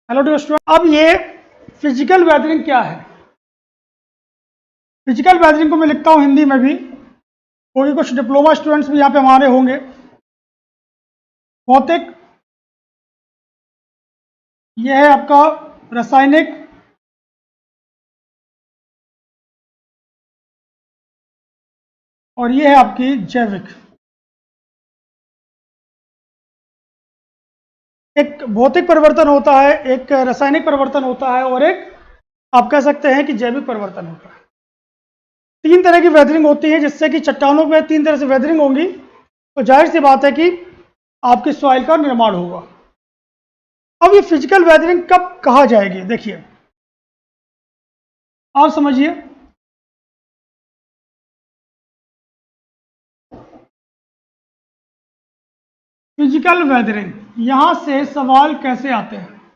Hello dear student, अब ये physical weathering क्या है? फिजिकल वेदरिंग को मैं लिखता हूँ हिंदी में भी, क्योंकि कुछ डिप्लोमा स्टूडेंट्स भी यहाँ पे हमारे होंगे। भौतिक, यह है आपका रासायनिक, और ये है आपकी जैविक। एक भौतिक परिवर्तन होता है, एक रासायनिक परिवर्तन होता है, और एक आप कह सकते हैं कि जैविक परिवर्तन होता है। तीन तरह की वेदरिंग होती है, जिससे कि चट्टानों में तीन तरह से वेदरिंग होंगी, तो जाहिर सी बात है कि आपकी सॉइल का निर्माण होगा। अब ये फिजिकल वेदरिंग कब कहा जाएगी? देखिए, आप समझिए, फिजिकल वेदरिंग, यहां से सवाल कैसे आते हैं?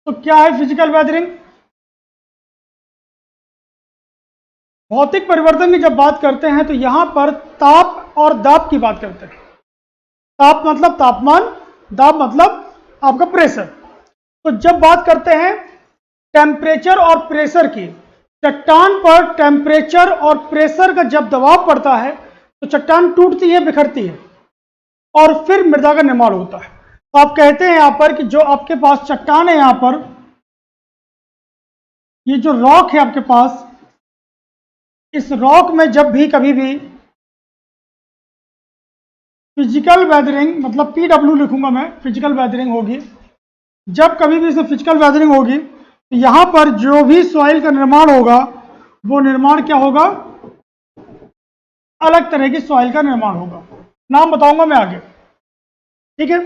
तो क्या है फिजिकल वेदरिंग? भौतिक परिवर्तन की जब बात करते हैं तो यहां पर ताप और दाब की बात करते हैं। ताप मतलब तापमान, दाब मतलब आपका प्रेशर। तो जब बात करते हैं टेम्परेचर और प्रेशर की, चट्टान पर टेम्परेचर और प्रेशर का जब दबाव पड़ता है तो चट्टान टूटती है, बिखरती है, और फिर मृदा का निर्माण होता है। तो आप कहते हैं यहां पर कि जो आपके पास चट्टान है, यहां पर ये जो रॉक है आपके पास, इस रॉक में जब भी कभी भी फिजिकल वेदरिंग, मतलब PW लिखूंगा मैं, फिजिकल वेदरिंग होगी, जब कभी भी इसमें फिजिकल वेदरिंग होगी तो यहां पर जो भी सॉइल का निर्माण होगा, वो निर्माण क्या होगा? अलग तरह की सॉइल का निर्माण होगा। नाम बताऊंगा मैं आगे, ठीक है।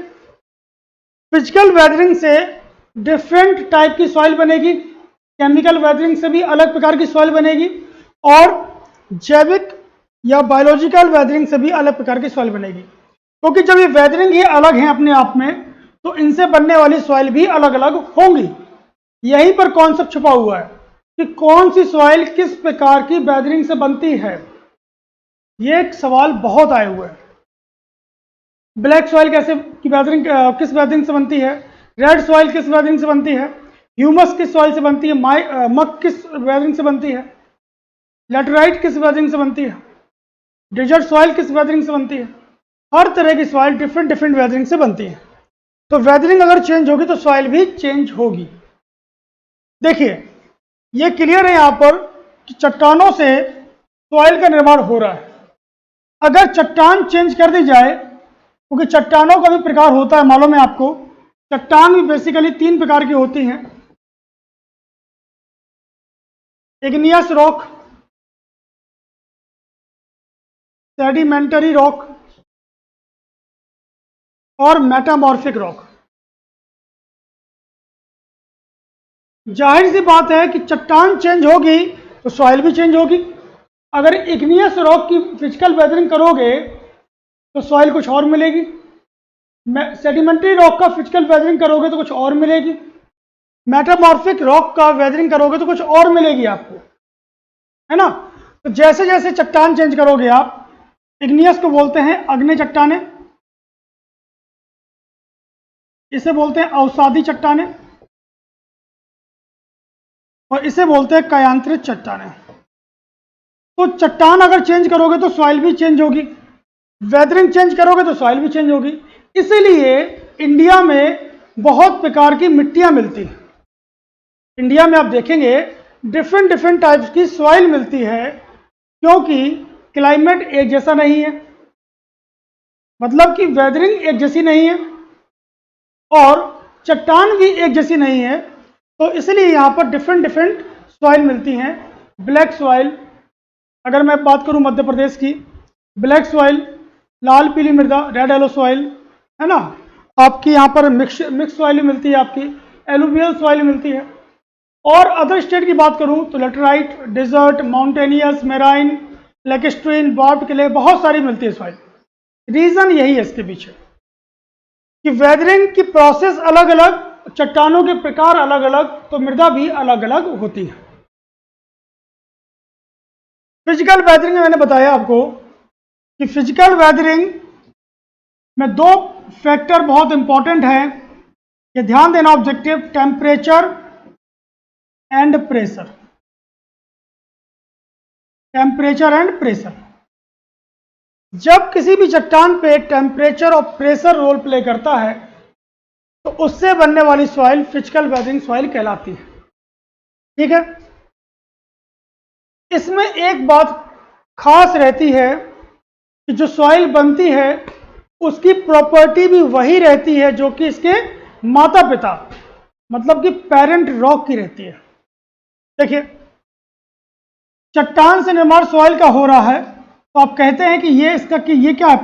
फिजिकल वेदरिंग से डिफरेंट टाइप की सॉइल बनेगी, केमिकल वेदरिंग से भी अलग प्रकार की सॉइल बनेगी, और जैविक या बायोलॉजिकल वेदरिंग से भी अलग प्रकार की सॉइल बनेगी। क्योंकि जब ये वेदरिंग ये अलग है अपने आप में, तो इनसे बनने वाली सॉइल भी अलग अलग होंगी। यहीं पर कॉन्सेप्ट छुपा हुआ है कि कौन सी सॉइल किस प्रकार की वेदरिंग से बनती है। ये एक सवाल बहुत आए हुए हैं। ब्लैक सॉइल कैसे की वेदरिंग, किस वेदरिंग से बनती है? रेड सॉइल किस वेदरिंग से बनती है? ह्यूमस किस सॉइल से बनती है? मक किस वेदरिंग से बनती है? लेटराइट किस वेदरिंग से बनती है? डेजर्ट सॉइल किस वेदरिंग से बनती है? हर तरह की सॉइल डिफरेंट डिफरेंट वेदरिंग से बनती है। तो वेदरिंग अगर चेंज होगी तो सॉइल भी चेंज होगी। देखिए, ये क्लियर है यहां पर कि चट्टानों से सॉइल का निर्माण हो रहा है। अगर चट्टान चेंज कर दी जाए, क्योंकि चट्टानों का भी प्रकार होता है, मालूम है आपको। चट्टान भी बेसिकली तीन प्रकार की होती हैं: इग्नियस रॉक, सेडिमेंटरी रॉक, और मेटामॉर्फिक रॉक। जाहिर सी बात है कि चट्टान चेंज होगी तो सॉइल भी चेंज होगी। अगर इग्नियस रॉक की फिजिकल वेदरिंग करोगे तो सॉइल कुछ और मिलेगी। सेडिमेंट्री रॉक का फिजिकल वेदरिंग करोगे तो कुछ और मिलेगी। मेटामॉर्फिक रॉक का वेदरिंग करोगे तो कुछ और मिलेगी आपको, है ना। तो जैसे जैसे चट्टान चेंज करोगे आप, इग्नियस को बोलते हैं अग्नि चट्टाने, इसे बोलते हैं अवसादी चट्टाने, और इसे बोलते हैं कायांतरित चट्टाने। तो चट्टान अगर चेंज करोगे तो सॉइल भी चेंज होगी, वेदरिंग चेंज करोगे तो सॉइल भी चेंज होगी। इसीलिए इंडिया में बहुत प्रकार की मिट्टियां मिलती हैं। इंडिया में आप देखेंगे डिफरेंट डिफरेंट टाइप्स की सॉइल मिलती है, क्योंकि क्लाइमेट एक जैसा नहीं है, मतलब कि वेदरिंग एक जैसी नहीं है, और चट्टान भी एक जैसी नहीं है। तो इसलिए यहाँ पर डिफरेंट डिफरेंट सॉइल मिलती हैं। ब्लैक सॉइल, अगर मैं बात करूँ मध्य प्रदेश की, ब्लैक सॉइल, लाल पीली मृदा, रेड येलो सॉइल, है ना। आपकी यहाँ पर मिक्स सॉइल मिलती है, आपकी एलुवियल सॉइल मिलती है। और अदर स्टेट की बात करूँ तो laterite, desert, mountainous, marine, lacustrine, board clay, बहुत सारी मिलती है सॉइल। रीजन यही है इसके पीछे कि वेदरिंग की प्रोसेस अलग अलग, चट्टानों के प्रकार अलग अलग, तो मृदा भी अलग अलग होती है। फिजिकल वेदरिंग में मैंने बताया आपको कि फिजिकल वेदरिंग में दो फैक्टर बहुत इंपॉर्टेंट हैं। ये ध्यान देना objective, temperature and pressure, temperature and pressure. जब किसी भी चट्टान पे टेम्परेचर और प्रेशर रोल प्ले करता है तो उससे बनने वाली सॉइल फिजिकल वेदरिंग सॉइल कहलाती है। ठीक है, इसमें एक बात खास रहती है कि जो सॉइल बनती है उसकी प्रॉपर्टी भी वही रहती है जो कि इसके माता पिता मतलब कि पेरेंट रॉक की रहती है। देखिए, चट्टान से निर्माण सॉइल का हो रहा है तो आप कहते हैं कि ये क्या है,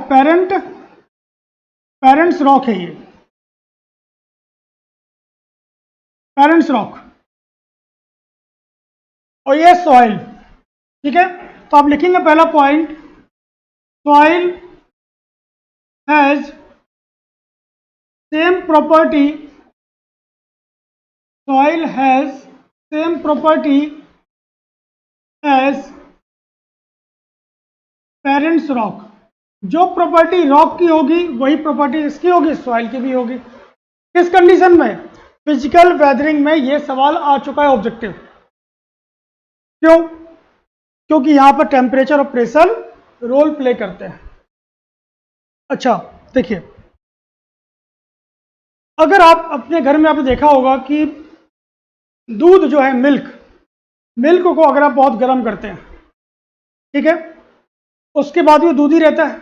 पेरेंट्स रॉक है, ये पेरेंट्स रॉक और ये सॉइल। ठीक है, तो आप लिखेंगे पहला point, soil has same property, soil has same property as parents rock. जो प्रॉपर्टी रॉक की होगी वही प्रॉपर्टी इसकी होगी, सॉइल की भी होगी। किस कंडीशन में? फिजिकल वेदरिंग में ये सवाल आ चुका है ऑब्जेक्टिव। क्यों? क्योंकि यहां पर टेम्परेचर और प्रेशर रोल प्ले करते हैं। अच्छा देखिए, अगर आप अपने घर में आपने देखा होगा कि दूध जो है, मिल्क को अगर आप बहुत गर्म करते हैं, ठीक है, उसके बाद भी दूध ही रहता है,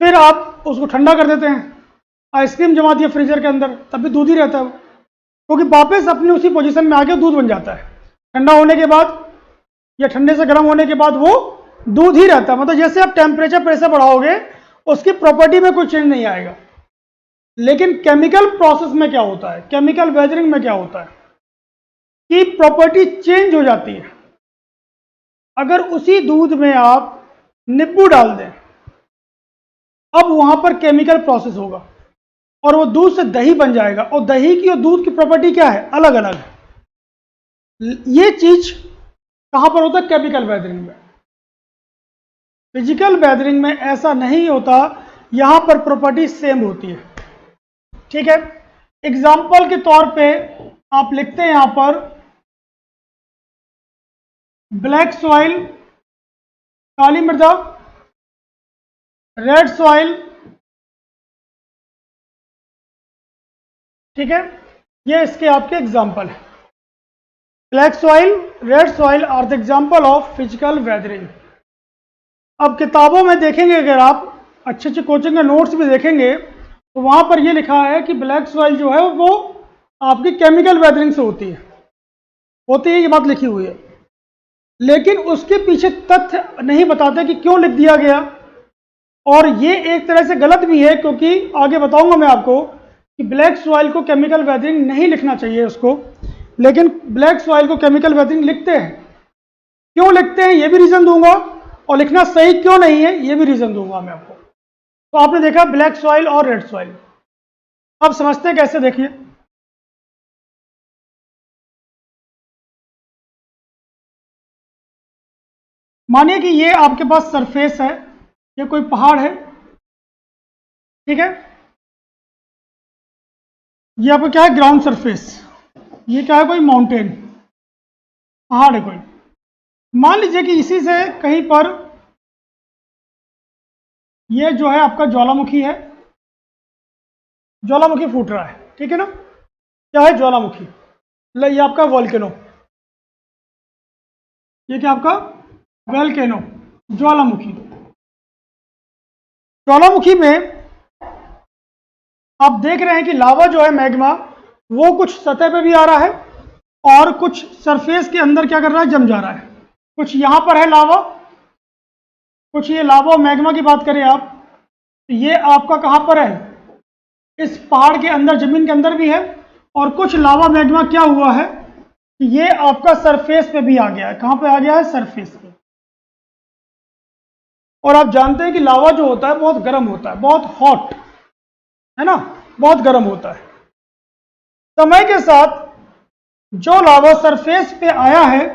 फिर आप उसको ठंडा कर देते हैं, आइसक्रीम जमा दिया फ्रीजर के अंदर, तब भी दूध ही रहता है वो, क्योंकि वापस अपनी उसी पोजीशन में आके दूध बन जाता है। ठंडा होने के बाद या ठंडे से गर्म होने के बाद वो दूध ही रहता है। मतलब जैसे आप टेम्परेचर प्रेशर बढ़ाओगे उसकी प्रॉपर्टी में कोई चेंज नहीं आएगा। लेकिन केमिकल प्रोसेस में क्या होता है, केमिकल वेदरिंग में क्या होता है कि प्रॉपर्टी चेंज हो जाती है। अगर उसी दूध में आप नींबू डाल दें, अब वहां पर केमिकल प्रोसेस होगा और वो दूध से दही बन जाएगा, और दही की और दूध की प्रॉपर्टी क्या है, अलग अलग है। ये चीज कहां पर होता है, केमिकल वेदरिंग में। फिजिकल वेदरिंग में ऐसा नहीं होता, यहां पर प्रॉपर्टी सेम होती है। ठीक है, एग्जाम्पल के तौर पे आप लिखते हैं यहां पर ब्लैक सॉइल, काली मृदा, रेड सॉइल। ठीक है, ये इसके आपके एग्जाम्पल है। Black soil, red soil are the example of physical weathering. अब किताबों में देखेंगे, अगर आप अच्छे अच्छे कोचिंग के नोट्स भी देखेंगे तो वहां पर यह लिखा है कि ब्लैक सॉइल जो है वो आपकी केमिकल वेदरिंग से होती है, ये बात लिखी हुई है। लेकिन उसके पीछे तथ्य नहीं बताते कि क्यों लिख दिया गया, और ये एक तरह से गलत भी है, क्योंकि आगे बताऊंगा मैं आपको कि ब्लैक सॉइल को केमिकल वेदरिंग नहीं लिखना चाहिए उसको, लेकिन ब्लैक सॉइल को केमिकल वेदरिंग लिखते हैं। क्यों लिखते हैं ये भी रीजन दूंगा, और लिखना सही क्यों नहीं है ये भी रीजन दूंगा मैं आपको। तो आपने देखा ब्लैक सॉइल और रेड सॉइल, अब समझते हैं कैसे। देखिए, मानिए कि ये आपके पास सरफेस है, ये कोई पहाड़ है, ठीक है, ये आपका क्या है, ग्राउंड सरफेस, ये क्या है, कोई माउंटेन, पहाड़ है कोई। मान लीजिए कि इसी से कहीं पर ये जो है आपका ज्वालामुखी है, ज्वालामुखी फूट रहा है, ठीक है ना, क्या है, ज्वालामुखी, ये आपका वोल्केनो, ये क्या आपका वोल्केनो, ज्वालामुखी। ज्वालामुखी में आप देख रहे हैं कि लावा जो है, मैग्मा, वो कुछ सतह पे भी आ रहा है और कुछ सरफेस के अंदर क्या कर रहा है, जम जा रहा है। कुछ यहां पर है लावा, कुछ ये लावा और मैग्मा की बात करें आप तो ये आपका कहां पर है, इस पहाड़ के अंदर, जमीन के अंदर भी है, और कुछ लावा मैग्मा क्या हुआ है, ये आपका सरफेस पे भी आ गया है। कहां पे आ गया है, सरफेस पे। और आप जानते हैं कि लावा जो होता है बहुत गर्म होता है, बहुत हॉट है ना, बहुत गर्म होता है। समय के साथ जो लावा सरफेस पे आया है,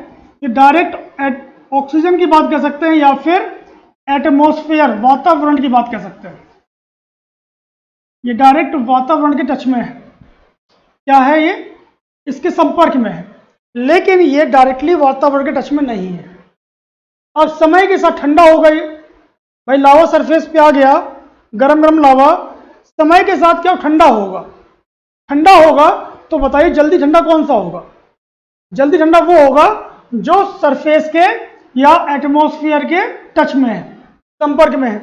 ये डायरेक्ट ऑक्सीजन की बात कर सकते हैं या फिर एटमॉस्फेयर, वातावरण की बात कर सकते हैं। ये डायरेक्ट वातावरण के टच में है, क्या है ये, इसके संपर्क में है, लेकिन ये डायरेक्टली वातावरण के टच में नहीं है। अब समय के साथ ठंडा हो गई, भाई लावा सरफेस पे आ गया, गरम गरम लावा, समय के साथ क्या ठंडा होगा, ठंडा होगा तो बताइए जल्दी ठंडा कौन सा होगा? जल्दी ठंडा वो होगा जो सरफेस के या एटमॉस्फेयर के टच में है, संपर्क में है।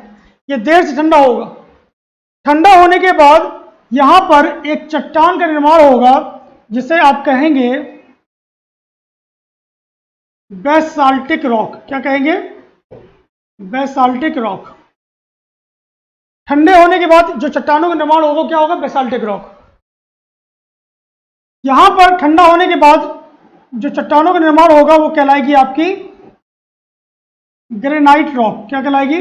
ये देर से ठंडा होगा। ठंडा होने के बाद यहां पर एक चट्टान का निर्माण होगा जिसे आप कहेंगे बेसाल्टिक रॉक। क्या कहेंगे? Basaltic rock. ठंडे होने के बाद जो चट्टानों का निर्माण होगा क्या होगा? Basaltic rock. यहां पर ठंडा होने के बाद जो चट्टानों का निर्माण होगा वो कहलाएगी आपकी ग्रेनाइट रॉक। क्या कहलाएगी?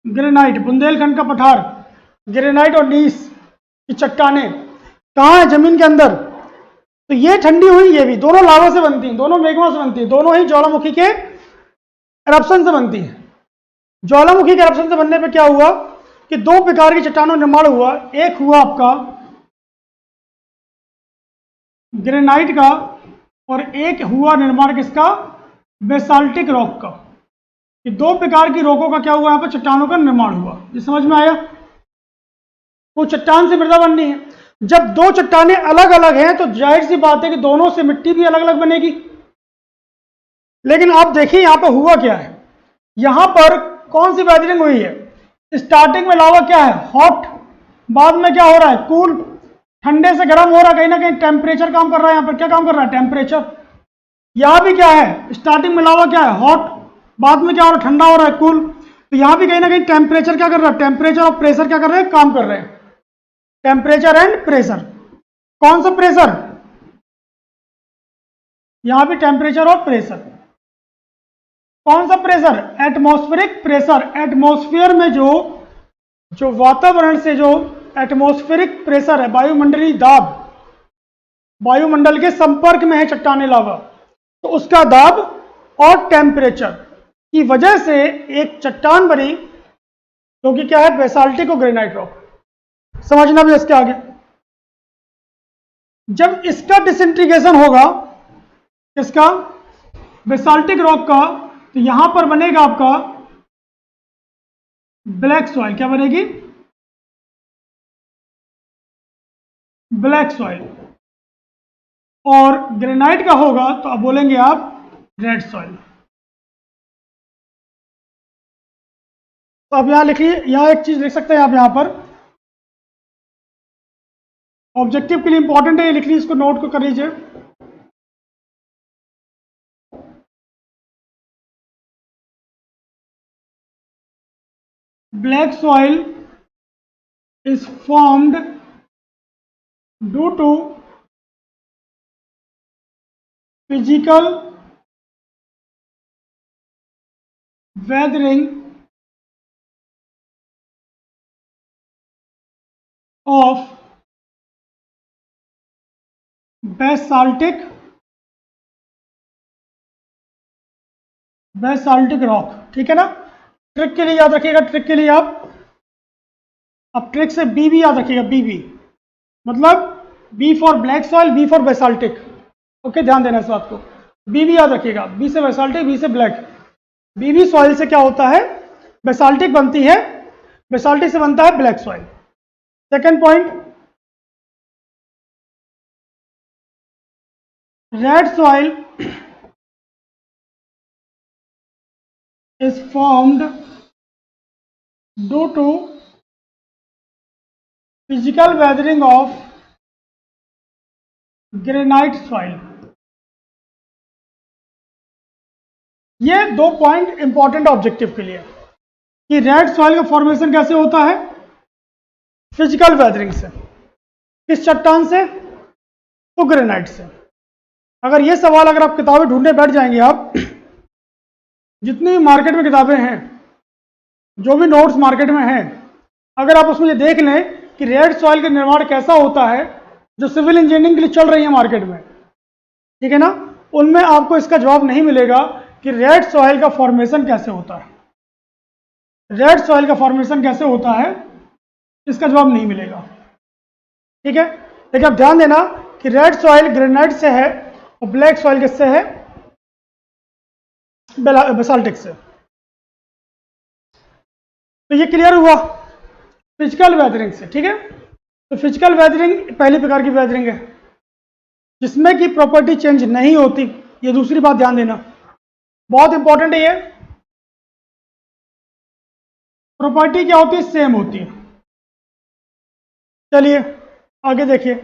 ग्रेनाइट। बुंदेलखंड का पठार, ग्रेनाइट और नीस की चट्टानें कहाँ है? जमीन के अंदर। तो ये ठंडी हुई, ये भी दोनों लावा से बनती हैं, दोनों मेग्मा से बनती हैं, दोनों ही ज्वालामुखी के एरप्शन से बनती हैं। ज्वालामुखी के एरप्शन से बनने पे क्या हुआ कि दो प्रकार की चट्टानों का निर्माण हुआ। एक हुआ आपका ग्रेनाइट का और एक हुआ निर्माण किसका? बेसाल्टिक रॉक का। ये दो प्रकार की रॉकों का क्या हुआ? यहाँ पर चट्टानों का निर्माण हुआ। ये समझ में आया? वो चट्टान से मृदा बननी है। जब दो चट्टानें अलग अलग हैं तो जाहिर सी बात है कि दोनों से मिट्टी भी अलग अलग बनेगी। लेकिन आप देखिए यहां पर हुआ क्या है। यहां पर कौन सी वेदरिंग हुई है? स्टार्टिंग में लावा क्या है? हॉट। बाद में क्या हो रहा है? कूल। ठंडे से गर्म हो रहा है, कहीं ना कहीं टेम्परेचर काम कर रहा है। यहां पर क्या काम कर रहा है? टेम्परेचर। यहां भी क्या है? स्टार्टिंग में लावा क्या है? हॉट। बाद में क्या हो रहा है? ठंडा हो रहा है, कूल। तो यहां भी कहीं ना कहीं टेम्परेचर क्या कर रहा है? टेम्परेचर और प्रेशर क्या कर रहे हैं? काम कर रहे हैं। Temperature and pressure. कौन सा प्रेशर? यहां भी टेम्परेचर और प्रेशर। कौन सा प्रेशर? Atmospheric pressure. एटमॉस्फेयर में जो वातावरण से जो एटमॉस्फेरिक प्रेशर है, वायुमंडलीय दाब, वायुमंडल के संपर्क में है चट्टाने लावा, तो उसका दाब और टेम्परेचर की वजह से एक चट्टान बनी जो कि क्या है? बेसाल्टिक और ग्रेनाइट रॉक। समझना भी इसके आगे। जब इसका डिसइंटीग्रेशन होगा, किसका? बेसाल्टिक रॉक का, तो यहां पर बनेगा आपका ब्लैक सॉइल। क्या बनेगी? Black soil. और ग्रेनाइट का होगा तो अब बोलेंगे आप रेड सॉइल। तो अब यहां लिखिए, यहां एक चीज लिख सकते हैं आप यहां पर, ऑब्जेक्टिव के लिए इंपॉर्टेंट है, ये लिख लीजिए, इसको नोट को कर लीजिए। Black soil is formed due to physical weathering of basaltic rock. ठीक है ना? ट्रिक के लिए याद रखिएगा, ट्रिक के लिए आप अब ट्रिक से बी भी याद रखिएगा। बी मतलब B for black soil, B for basaltic. Okay, ध्यान देना इस बात को। बी भी याद रखिएगा, बी से बेसाल्टिक, बी से ब्लैक। बी सॉइल से क्या होता है? बेसाल्टिक बनती है, बेसाल्टिक से बनता है black soil. Second point, red soil is formed due to physical weathering of granite soil। ये दो पॉइंट इंपॉर्टेंट ऑब्जेक्टिव के लिए कि रेड सॉइल का फॉर्मेशन कैसे होता है? फिजिकल वेदरिंग से। किस चट्टान से? तो ग्रेनाइट से। अगर ये सवाल अगर आप किताबें ढूंढने बैठ जाएंगे, आप जितनी भी मार्केट में किताबें हैं, जो भी नोट्स मार्केट में हैं, अगर आप उसमें ये देख लें कि रेड सॉइल का निर्माण कैसा होता है जो सिविल इंजीनियरिंग के लिए चल रही है मार्केट में, ठीक है ना, उनमें आपको इसका जवाब नहीं मिलेगा कि रेड सॉइल का फॉर्मेशन कैसे होता है। रेड सॉइल का फॉर्मेशन कैसे होता है, इसका जवाब नहीं मिलेगा। ठीक है? लेकिन अब ध्यान देना कि रेड सॉइल ग्रेनाइट से है और ब्लैक सॉइल किससे है, बेसाल्टिक से। तो ये क्लियर हुआ फिजिकल वेदरिंग से, ठीक है। तो फिजिकल वेदरिंग पहली प्रकार की वेदरिंग है जिसमें कि प्रॉपर्टी चेंज नहीं होती। ये दूसरी बात ध्यान देना, बहुत इंपॉर्टेंट है ये। प्रॉपर्टी क्या होती है, सेम होती है। चलिए आगे देखिए।